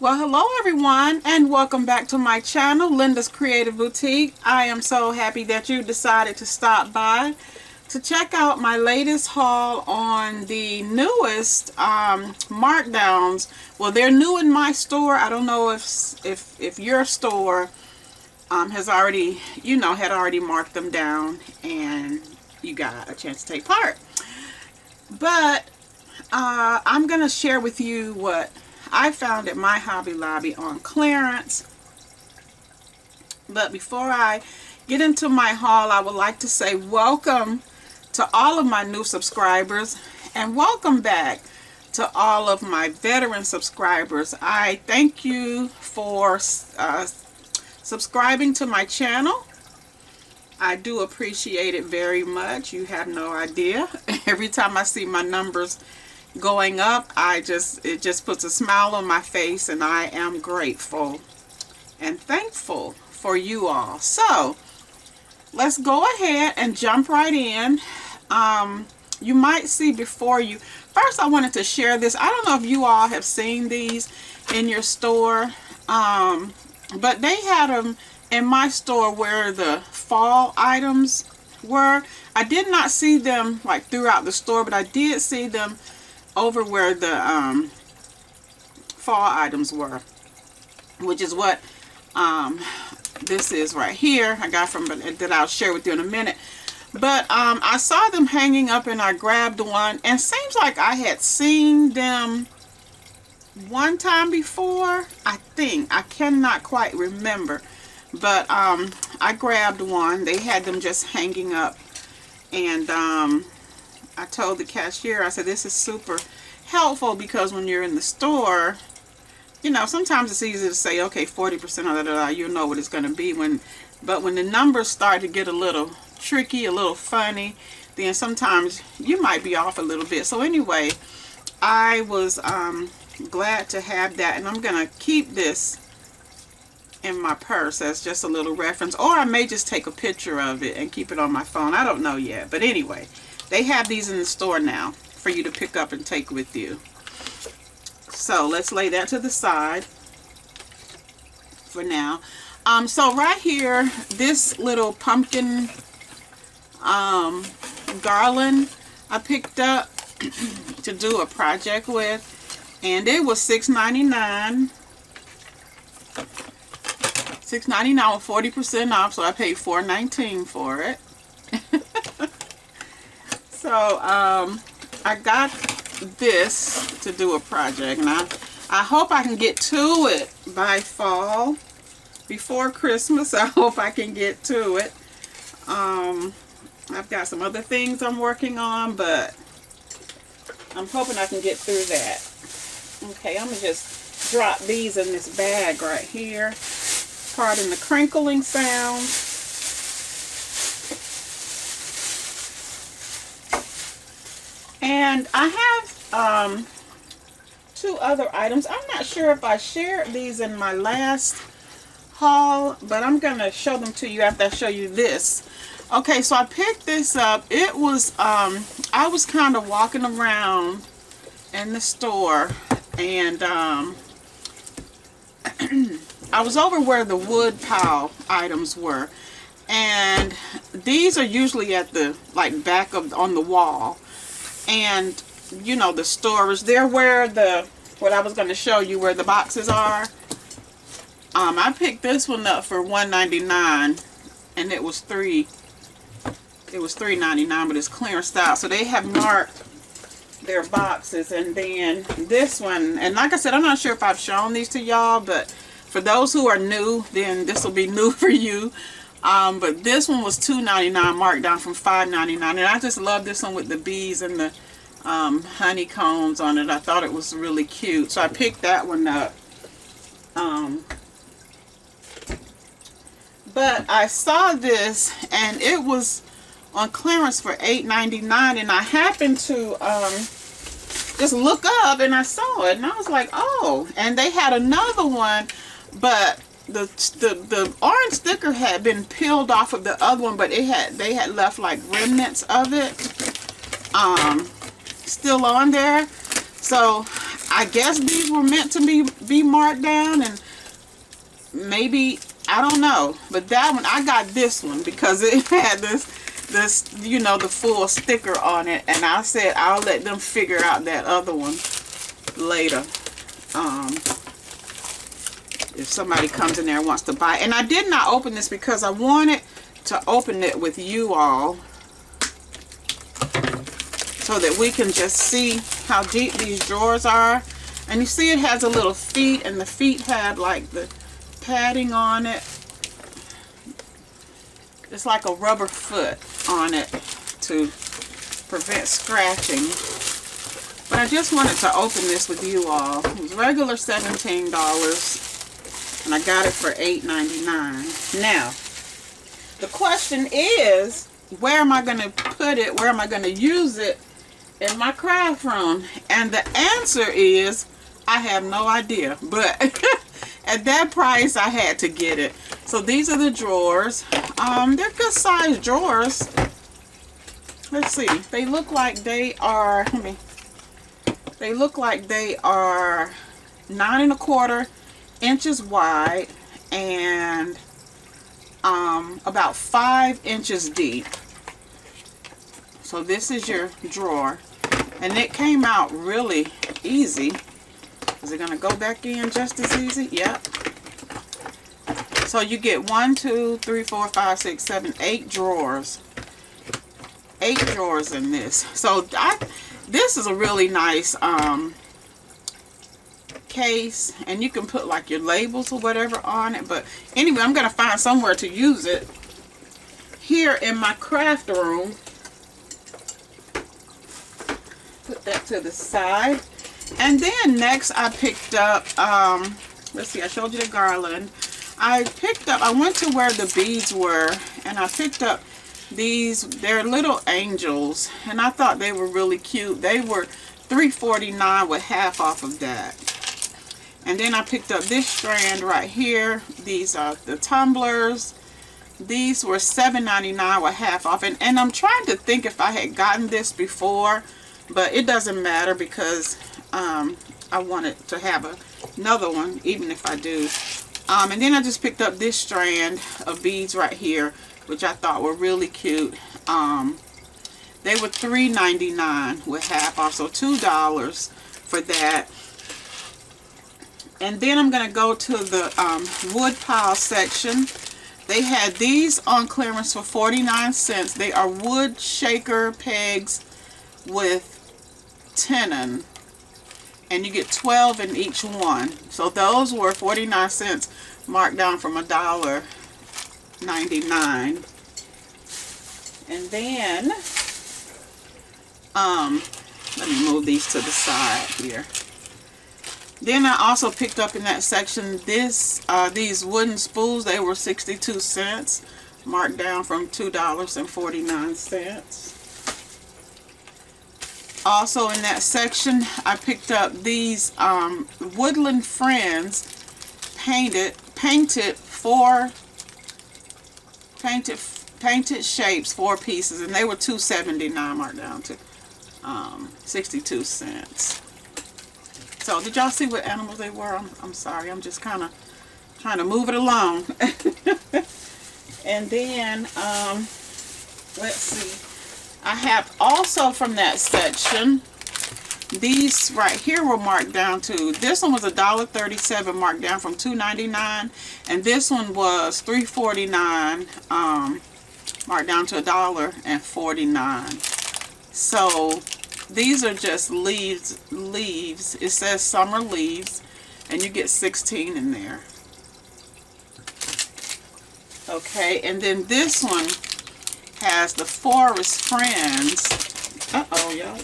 Well, hello everyone, and welcome back to my channel, Linda's Creative Boutique. I am so happy that you decided to stop by to check out my latest haul on the newest markdowns. Well, they're new in my store. I don't know if your store has already, had already marked them down and you got a chance to take part. But I'm going to share with you what I found at my Hobby Lobby on clearance. But before I get into my haul, I would like to say welcome to all of my new subscribers and welcome back to all of my veteran subscribers. I thank you for subscribing to my channel. I do appreciate it very much. You have no idea. Every time I see my numbers going up, it just puts a smile on my face, and I am grateful and thankful for you all. So let's go ahead and jump right in. You might see before you, first I wanted to share this. I don't know if you all have seen these in your store, but they had them in my store where the fall items were. I did not see them like throughout the store, but I did see them over where the fall items were, which is what this is right here. I got from that I'll share with you in a minute. But I saw them hanging up and I grabbed one, and seems like I had seen them one time before. I think I cannot quite remember, but I grabbed one. They had them just hanging up, and I told the cashier, I said, this is super helpful because when you're in the store, sometimes it's easy to say, okay, 40% of that, you know what it's going to be. But when the numbers start to get a little tricky, a little funny, then sometimes you might be off a little bit. So anyway, I was glad to have that, and I'm going to keep this in my purse as just a little reference, or I may just take a picture of it and keep it on my phone. I don't know yet, but anyway, they have these in the store now for you to pick up and take with you. So let's lay that to the side for now. So right here, this little pumpkin garland I picked up to do a project with, and it was $6.99. $6.99 with 40% off, so I paid $4.19 for it. So I got this to do a project, and I hope I can get to it by fall, before Christmas. I hope I can get to it. I've got some other things I'm working on, but I'm hoping I can get through that. Okay, I'm gonna just drop these in this bag right here. Pardon the crinkling sound. And I have two other items. I'm not sure if I shared these in my last haul, but I'm going to show them to you after I show you this. Okay, so I picked this up. It was, I was kind of walking around in the store, and I was over where the wood pile items were, and these are usually at the back of on the wall, and the storage, they're where what I was going to show you, where the boxes are. I picked this one up for $1.99, and it was $3.99, but it's clearance out, so they have marked their boxes. And then this one, and like I said, I'm not sure if I've shown these to y'all, but for those who are new, then this will be new for you. But this one was $2.99 marked down from $5.99, and I just love this one with the bees and the honeycombs on it. I thought it was really cute, so I picked that one up. But I saw this, and it was on clearance for $8.99, and I happened to just look up, and I saw it, and I was like, oh. And they had another one, but the orange sticker had been peeled off of the other one, but they had left like remnants of it still on there. So I guess these were meant to be marked down, and maybe, I don't know. But that one, I got this one because it had this, you know, the full sticker on it. And I said I'll let them figure out that other one later. If somebody comes in there and wants to buy it. And I did not open this because I wanted to open it with you all, so that we can just see how deep these drawers are. And you see it has a little feet, and the feet have like the padding on it. It's like a rubber foot on it to prevent scratching. But I just wanted to open this with you all. It was regular $17, and I got it for $8.99. Now, the question is, where am I going to put it? Where am I going to use it in my craft room? And the answer is, I have no idea. But at that price, I had to get it. So these are the drawers. They're good sized drawers. Let's see. They look like they are, they look like they are 9 1/4 inches wide and about 5 inches deep. So this is your drawer, and it came out really easy. Is it gonna go back in just as easy? Yep. So you get 1, 2, 3, 4, 5, 6, 7, 8 drawers. 8 drawers in this. So this is a really nice case, and you can put like your labels or whatever on it. But anyway, I'm gonna find somewhere to use it here in my craft room. Put that to the side. And then next I picked up, let's see, I showed you the garland. I went to where the beads were, and I picked up these. They're little angels, and I thought they were really cute. They were $3.49 with half off of that. And then I picked up this strand right here. These are the tumblers. These were $7.99 with half off. And I'm trying to think if I had gotten this before, but it doesn't matter because I wanted to have another one, even if I do. And then I just picked up this strand of beads right here, which I thought were really cute. They were $3.99 with half off, so $2 for that. And then I'm going to go to the wood pile section. They had these on clearance for 49 cents. They are wood shaker pegs with tenon, and you get 12 in each one. So those were 49 cents, marked down from $1.99. And then let me move these to the side here. Then I also picked up in that section these wooden spools. They were 62 cents, marked down from $2.49. Also in that section, I picked up these Woodland Friends painted shapes, 4 pieces, and they were $2.79, marked down to 62 cents. So did y'all see what animals they were? I'm sorry, I'm just kind of trying to move it along. And then let's see, I have also from that section, these right here were marked down to, this one was $1.37, marked down from $2.99, and this one was $3.49, marked down to $1.49. So these are just leaves. It says summer leaves, and you get 16 in there. Okay, and then this one has the Forest Friends. Uh-oh, y'all.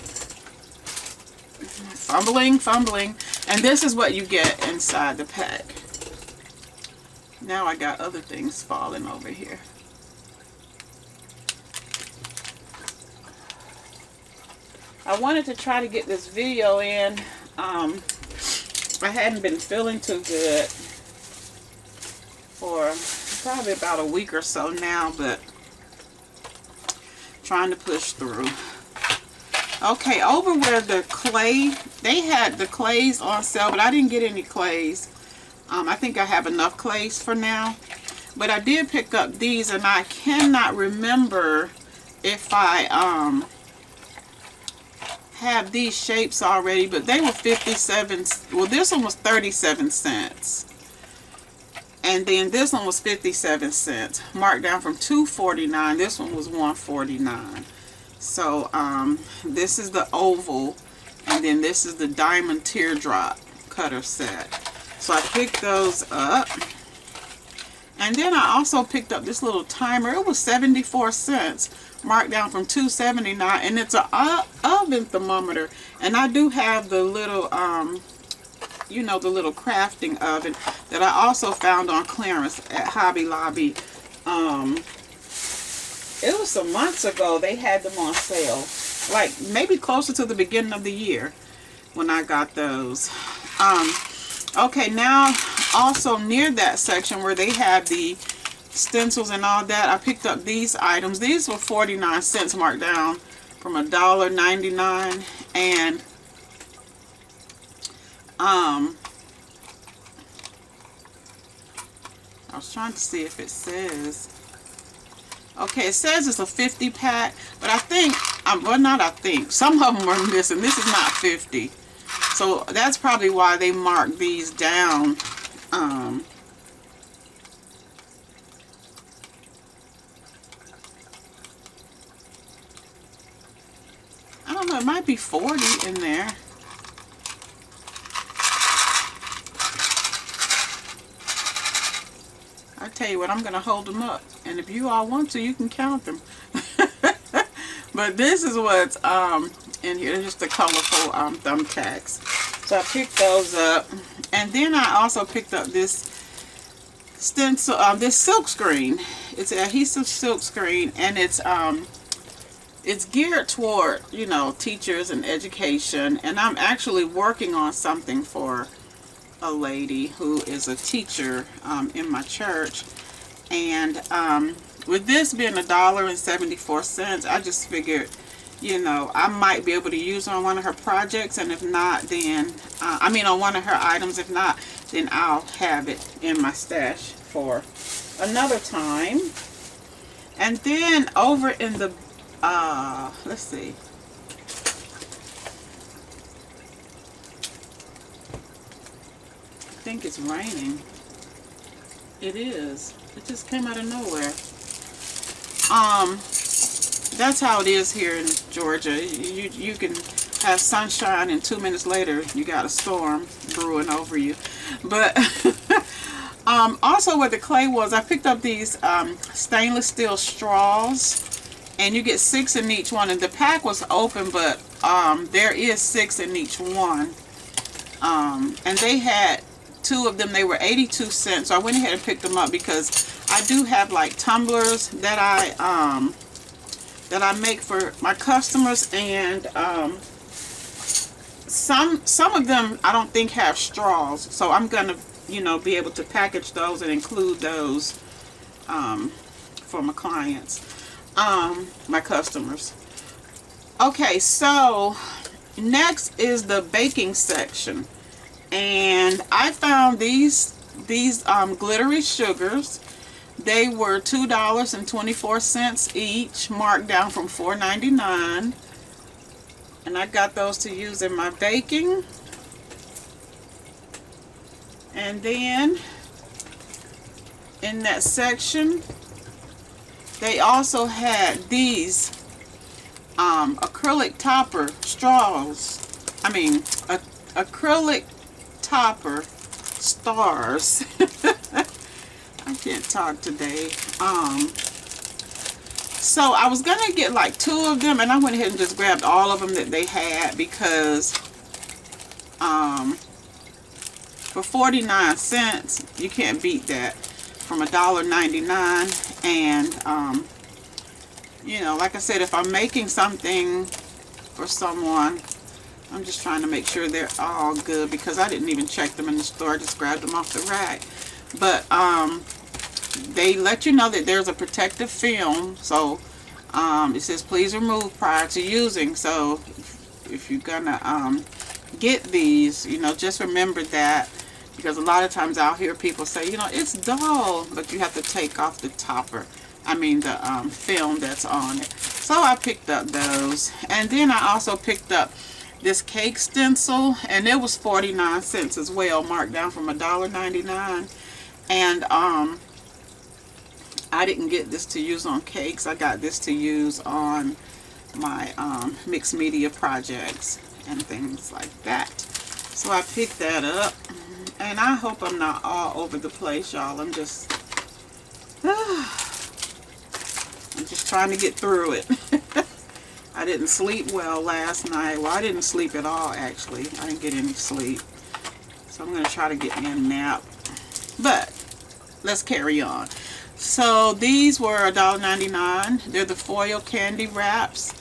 Fumbling. And this is what you get inside the pack. Now I got other things falling over here. I wanted to try to get this video in. I hadn't been feeling too good for probably about a week or so now, but trying to push through. Okay, over where the clay, they had the clays on sale, but I didn't get any clays. I think I have enough clays for now. But I did pick up these, and I cannot remember if I have these shapes already, but they were 57. Well, this one was 37 cents. And then this one was 57 cents. Marked down from $2.49. This one was $1.49. So this is the oval, and then this is the diamond teardrop cutter set. So I picked those up. And then I also picked up this little timer. It was 74 cents, marked down from $2.79, and it's an oven thermometer. And I do have the little, you know, the little crafting oven that I also found on clearance at Hobby Lobby. It was some months ago they had them on sale, like maybe closer to the beginning of the year when I got those. Okay, now also near that section where they had the stencils and all that, I picked up these items. These were 49 cents, marked down from $1.99. And I was trying to see if it says. Okay, it says it's a 50 pack, but I think, well, not I think, some of them are missing. This is not 50. So that's probably why they marked these down. I don't know, it might be 40 in there. I tell you what, I'm going to hold them up. And if you all want to, you can count them. But this is what's in here. They're just the colorful thumbtacks. So I picked those up. And then I also picked up this stencil, this silk screen. It's an adhesive silk screen, and it's geared toward, you know, teachers and education. And I'm actually working on something for a lady who is a teacher in my church. And with this being $1.74, I just figured, you know, I might be able to use it on one of her projects, and if not, then I mean on one of her items. If not, then I'll have it in my stash for another time. And then over in the let's see, I think it's raining. It is. It just came out of nowhere. That's how it is here in Georgia. You can have sunshine, and 2 minutes later you got a storm brewing over you. But also where the clay was, I picked up these stainless steel straws, and you get 6 in each one. And the pack was open, but there is 6 in each one. And they had 2 of them. They were 82 cents. So I went ahead and picked them up because I do have like tumblers that I make for my customers, and some of them I don't think have straws. So I'm gonna, you know, be able to package those and include those for my clients, my customers. Okay, so next is the baking section. And I found these glittery sugars. They were $2.24 each, marked down from $4.99. And I got those to use in my baking. And then in that section, they also had these acrylic topper straws. I mean, acrylic topper stars. I can't talk today. So I was gonna get like 2 of them, and I went ahead and just grabbed all of them that they had because for 49 cents you can't beat that from $1.99. And you know, like I said, if I'm making something for someone, I'm just trying to make sure they're all good, because I didn't even check them in the store. I just grabbed them off the rack. But they let you know that there's a protective film. So it says please remove prior to using. So if you're gonna get these, you know, just remember that, because a lot of times I'll hear people say, you know, it's dull, but you have to take off the topper. I mean the film that's on it. So I picked up those, and then I also picked up this cake stencil, and it was 49 cents as well, marked down from $1.99. And I didn't get this to use on cakes. I got this to use on my mixed media projects and things like that. So I picked that up, and I hope I'm not all over the place, y'all. I'm just trying to get through it. I didn't sleep well last night. Well, I didn't sleep at all, actually. I didn't get any sleep. So I'm going to try to get me a nap. But let's carry on. So these were $1.99. They're the foil candy wraps.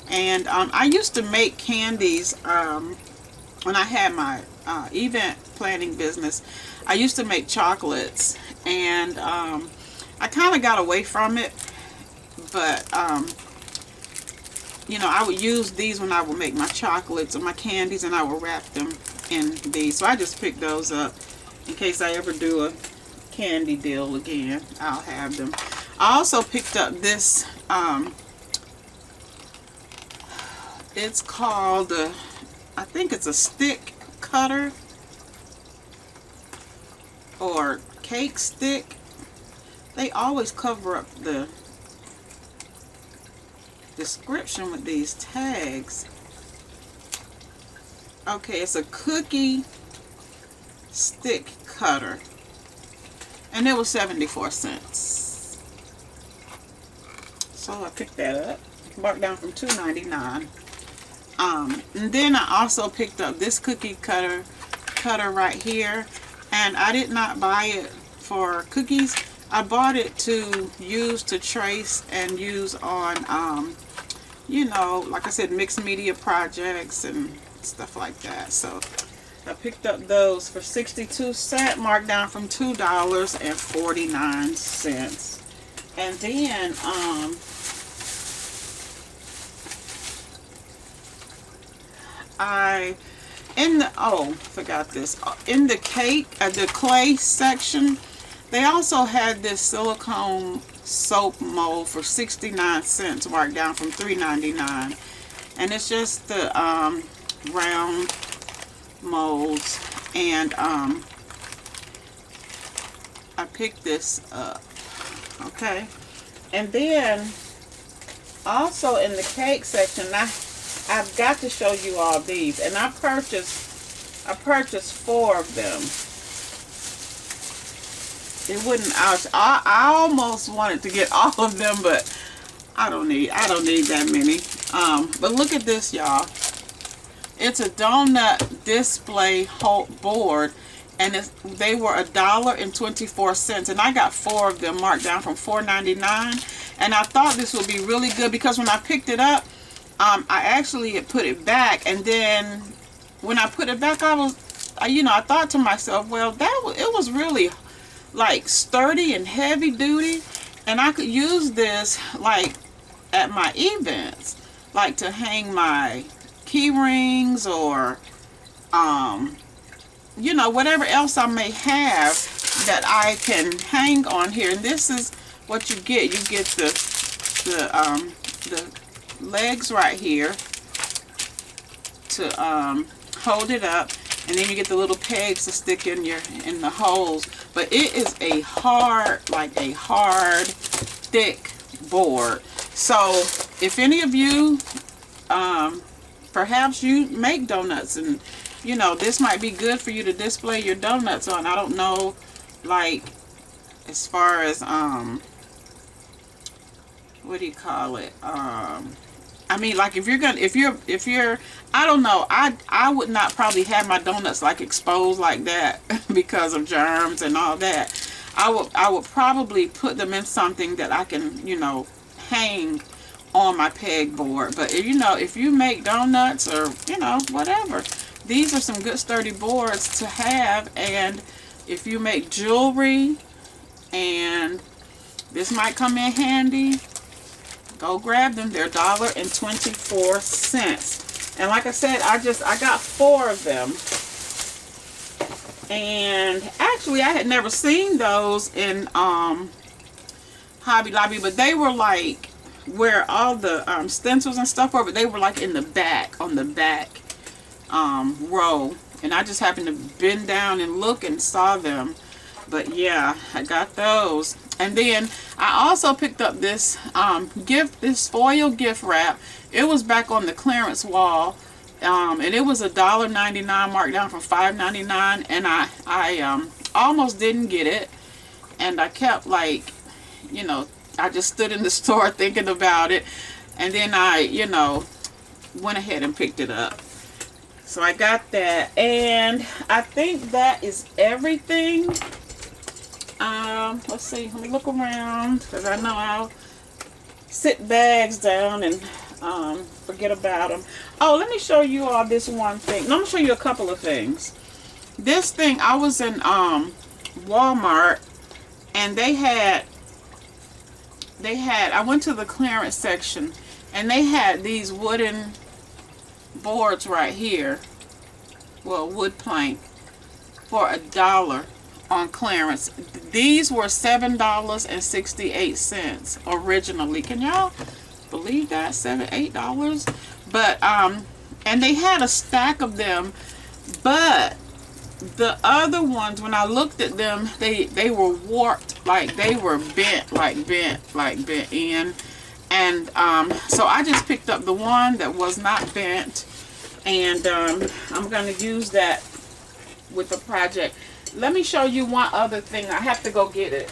And I used to make candies when I had my event planning business. I used to make chocolates. And I kind of got away from it. But you know, I would use these when I would make my chocolates or my candies, and I would wrap them in these. So I just picked those up in case I ever do a candy deal again. I'll have them. I also picked up this, it's called, I think it's a stick cutter or cake stick. They always cover up the description with these tags. Okay, it's a cookie stick cutter, and it was 74 cents. So I picked that up, marked down from $2.99. And then I also picked up this cookie cutter right here, and I did not buy it for cookies. I bought it to use to trace and use on, you know, like I said, mixed media projects and stuff like that. So I picked up those for 62 cents, marked down from $2.49. And then, forgot this. In the cake, the clay section, they also had this silicone soap mold for 69 cents, marked down from $3.99. And it's just the round molds. And I picked this up. Okay. And then also in the cake section, I've got to show you all these. And I purchased 4 of them. It wouldn't, I almost wanted to get all of them, but I don't need that many. But look at this, y'all. It's a donut display board, and they were $1.24, and I got 4 of them, marked down from $4.99. And I thought this would be really good, because when I picked it up, I actually had put it back, and then when I put it back, I thought to myself, well, it was really like sturdy and heavy duty, and I could use this like at my events, like to hang my key rings or you know, whatever else I may have that I can hang on here. And this is what you get. You get the legs right here to hold it up, and then you get the little pegs to stick in the holes. But it is a hard, thick board. So if any of you, perhaps you make donuts, and you know, this might be good for you to display your donuts on. I don't know, like, as far as, what do you call it? I mean, like, if you're, I don't know, I would not probably have my donuts like exposed like that because of germs and all that. I would probably put them in something that I can, you know, hang on my pegboard. But if, you know, if you make donuts or, you know, whatever, these are some good sturdy boards to have. And if you make jewelry, and this might come in handy, go grab them. They're $1.24. And like I said, I got 4 of them. And actually, I had never seen those in Hobby Lobby, but they were like where all the stencils and stuff were, but they were like in the back, on the back row. And I just happened to bend down and look and saw them. But yeah, I got those. And then I also picked up this this foil gift wrap. It was back on the clearance wall. And it was $1.99 marked down from $5.99, and I almost didn't get it, and I kept, like, you know, I just stood in the store thinking about it, and then I, you know, went ahead and picked it up. So I got that, and I think that is everything. Let's see, let me look around, because I know I'll sit bags down and forget about them. Oh, let me show you all this one thing. Let me show you a couple of things. This thing, I was in Walmart, and they had I went to the clearance section, and they had these wooden boards right here, well, wood plank, for $1 on clearance. These were $7.68 originally. Can y'all believe that? $8. But and they had a stack of them, but the other ones, when I looked at them, they were warped, like they were bent in. And so I just picked up the one that was not bent, and I'm going to use that with the project. Let me show you one other thing. I have to go get it.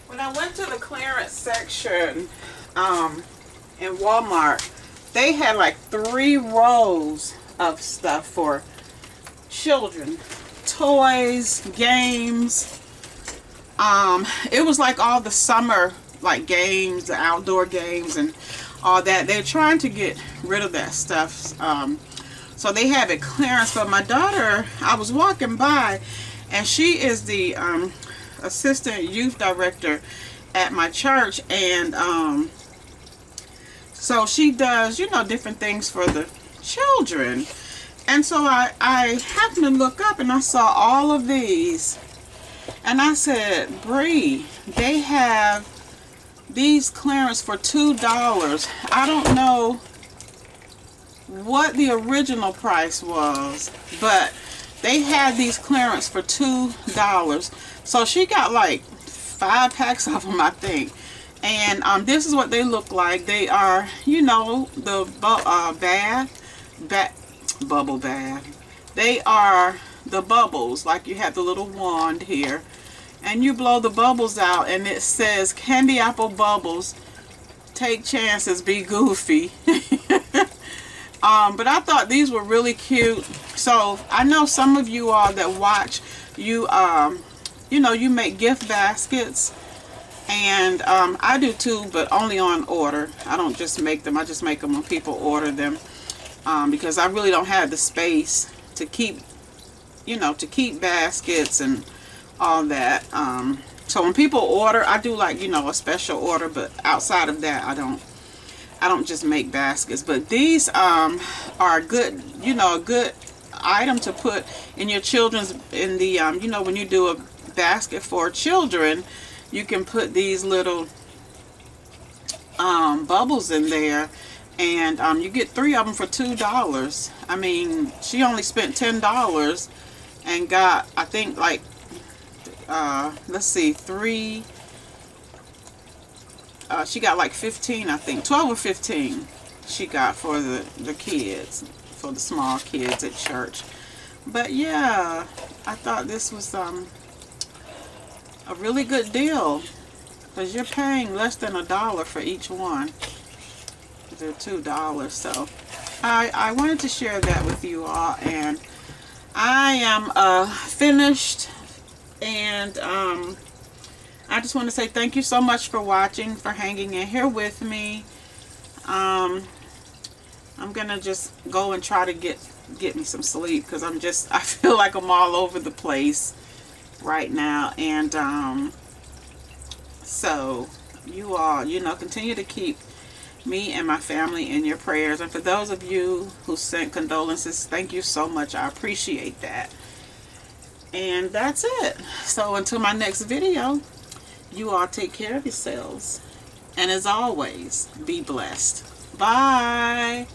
When I went to the clearance section in Walmart, they had like 3 rows of stuff for children. Toys, games. It was like all the summer like games, the outdoor games and all that. They're trying to get rid of that stuff. So they have it clearance. But my daughter, I was walking by, and she is the assistant youth director at my church, and so she does, you know, different things for the children. And so I happened to look up, and I saw all of these, and I said, Bree, they have these clearance for $2. I don't know what the original price was, but they had these clearance for $2. So she got like 5 packs of them, I think. And this is what they look like. They are, you know, the bubble bath. They are the bubbles, like you have the little wand here, and you blow the bubbles out, and it says candy apple bubbles. Take chances, be goofy. But I thought these were really cute. So I know some of you all that watch, you know, you make gift baskets, and I do too, but only on order. I don't just make them. I just make them when people order them, because I really don't have the space to keep, you know, to keep baskets and all that. So when people order, I do, like, you know, a special order, but outside of that, I don't just make baskets. But these are good, you know, a good item to put in your children's, in the you know, when you do a basket for children, you can put these little bubbles in there, and you get 3 of them for $2. I mean, she only spent $10 and got, I think, like let's see, 3, she got like 15, I think 12 or 15 she got for the kids, for the small kids at church. But yeah, I thought this was a really good deal, because you're paying less than $1 for each one. they're $2. So I wanted to share that with you all, and I am finished, and I just want to say thank you so much for watching, for hanging in here with me. I'm gonna just go and try to get me some sleep, because I feel like I'm all over the place right now. And so you all, continue to keep me and my family in your prayers. And for those of you who sent condolences, thank you so much. I appreciate that. And that's it. So until my next video, you all take care of yourselves. And as always, be blessed. Bye.